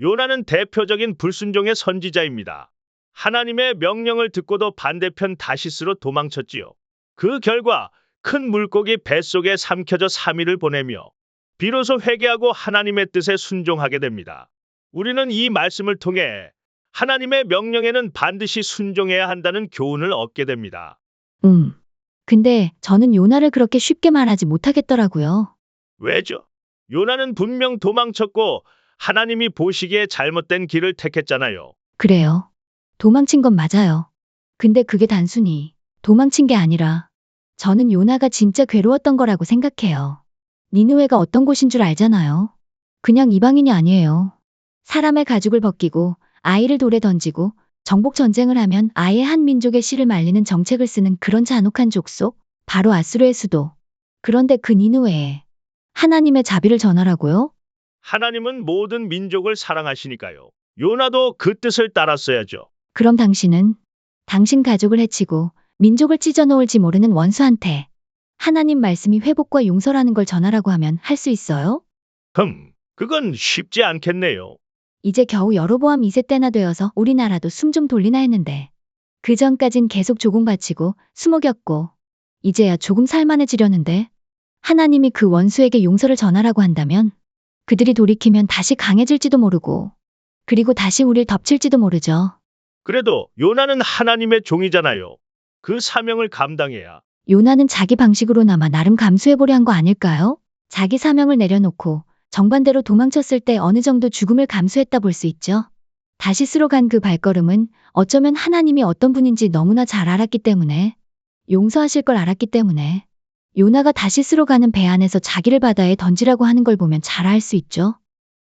요나는 대표적인 불순종의 선지자입니다. 하나님의 명령을 듣고도 반대편 다시스로 도망쳤지요. 그 결과 큰 물고기 뱃속에 삼켜져 3일을 보내며 비로소 회개하고 하나님의 뜻에 순종하게 됩니다. 우리는 이 말씀을 통해 하나님의 명령에는 반드시 순종해야 한다는 교훈을 얻게 됩니다. 근데 저는 요나를 그렇게 쉽게 말하지 못하겠더라고요. 왜죠? 요나는 분명 도망쳤고 하나님이 보시기에 잘못된 길을 택했잖아요. 그래요. 도망친 건 맞아요. 근데 그게 단순히 도망친 게 아니라 저는 요나가 진짜 괴로웠던 거라고 생각해요. 니느웨가 어떤 곳인 줄 알잖아요. 그냥 이방인이 아니에요. 사람의 가죽을 벗기고 아이를 돌에 던지고 정복 전쟁을 하면 아예 한 민족의 씨를 말리는 정책을 쓰는 그런 잔혹한 족속, 바로 아수르의 수도. 그런데 그 니느웨에 하나님의 자비를 전하라고요? 하나님은 모든 민족을 사랑하시니까요. 요나도 그 뜻을 따랐어야죠. 그럼 당신은 당신 가족을 해치고 민족을 찢어놓을지 모르는 원수한테 하나님 말씀이 회복과 용서라는 걸 전하라고 하면 할 수 있어요? 그건 쉽지 않겠네요. 이제 겨우 여로보암 2세 때나 되어서 우리나라도 숨 좀 돌리나 했는데 그 전까진 계속 조공 바치고 수모 겪고 이제야 조금 살만해지려는데 하나님이 그 원수에게 용서를 전하라고 한다면 그들이 돌이키면 다시 강해질지도 모르고 그리고 다시 우릴 덮칠지도 모르죠. 그래도 요나는 하나님의 종이잖아요. 그 사명을 감당해야. 요나는 자기 방식으로나마 나름 감수해보려 한 거 아닐까요? 자기 사명을 내려놓고 정반대로 도망쳤을 때 어느 정도 죽음을 감수했다 볼 수 있죠. 다시스로 간 그 발걸음은 어쩌면 하나님이 어떤 분인지 너무나 잘 알았기 때문에, 용서하실 걸 알았기 때문에 요나가 다시스로 가는 배 안에서 자기를 바다에 던지라고 하는 걸 보면 잘 알 수 있죠.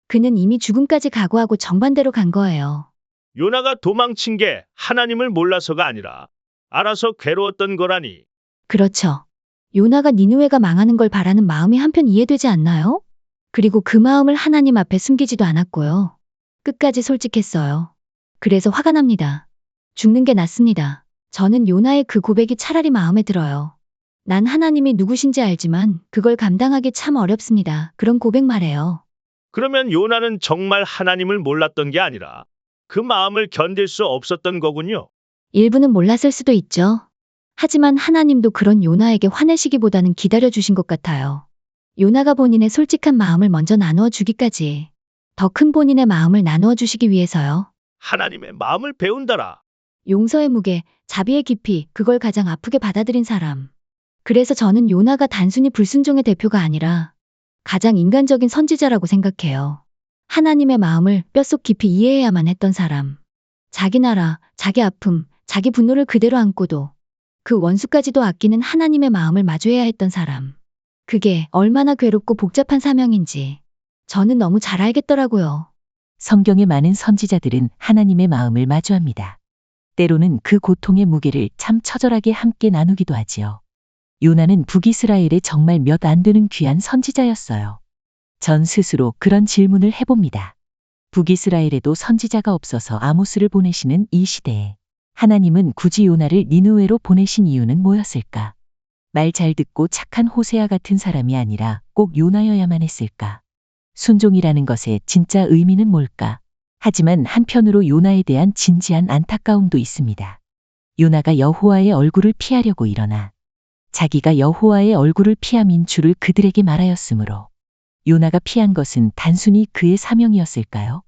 그는 이미 죽음까지 각오하고 정반대로 간 거예요. 요나가 도망친 게 하나님을 몰라서가 아니라 알아서 괴로웠던 거라니. 그렇죠. 요나가 니느웨가 망하는 걸 바라는 마음이 한편 이해되지 않나요? 그리고 그 마음을 하나님 앞에 숨기지도 않았고요. 끝까지 솔직했어요. 그래서 화가 납니다. 죽는 게 낫습니다. 저는 요나의 그 고백이 차라리 마음에 들어요. 난 하나님이 누구신지 알지만 그걸 감당하기 참 어렵습니다. 그런 고백 말해요. 그러면 요나는 정말 하나님을 몰랐던 게 아니라 그 마음을 견딜 수 없었던 거군요. 일부는 몰랐을 수도 있죠. 하지만 하나님도 그런 요나에게 화내시기보다는 기다려주신 것 같아요. 요나가 본인의 솔직한 마음을 먼저 나누어 주기까지 더 큰 본인의 마음을 나누어 주시기 위해서요. 하나님의 마음을 배운다라. 용서의 무게, 자비의 깊이, 그걸 가장 아프게 받아들인 사람. 그래서 저는 요나가 단순히 불순종의 대표가 아니라 가장 인간적인 선지자라고 생각해요. 하나님의 마음을 뼛속 깊이 이해해야만 했던 사람. 자기 나라, 자기 아픔, 자기 분노를 그대로 안고도 그 원수까지도 아끼는 하나님의 마음을 마주해야 했던 사람. 그게 얼마나 괴롭고 복잡한 사명인지 저는 너무 잘 알겠더라고요. 성경의 많은 선지자들은 하나님의 마음을 마주합니다. 때로는 그 고통의 무게를 참 처절하게 함께 나누기도 하지요. 요나는 북이스라엘에 정말 몇 안 되는 귀한 선지자였어요. 전 스스로 그런 질문을 해봅니다. 북이스라엘에도 선지자가 없어서 아모스를 보내시는 이 시대에 하나님은 굳이 요나를 니느웨로 보내신 이유는 뭐였을까? 말 잘 듣고 착한 호세아 같은 사람이 아니라 꼭 요나여야만 했을까? 순종이라는 것의 진짜 의미는 뭘까? 하지만 한편으로 요나에 대한 진지한 안타까움도 있습니다. 요나가 여호와의 얼굴을 피하려고 일어나 자기가 여호와의 얼굴을 피함인 줄을 그들에게 말하였으므로 요나가 피한 것은 단순히 그의 사명이었을까요?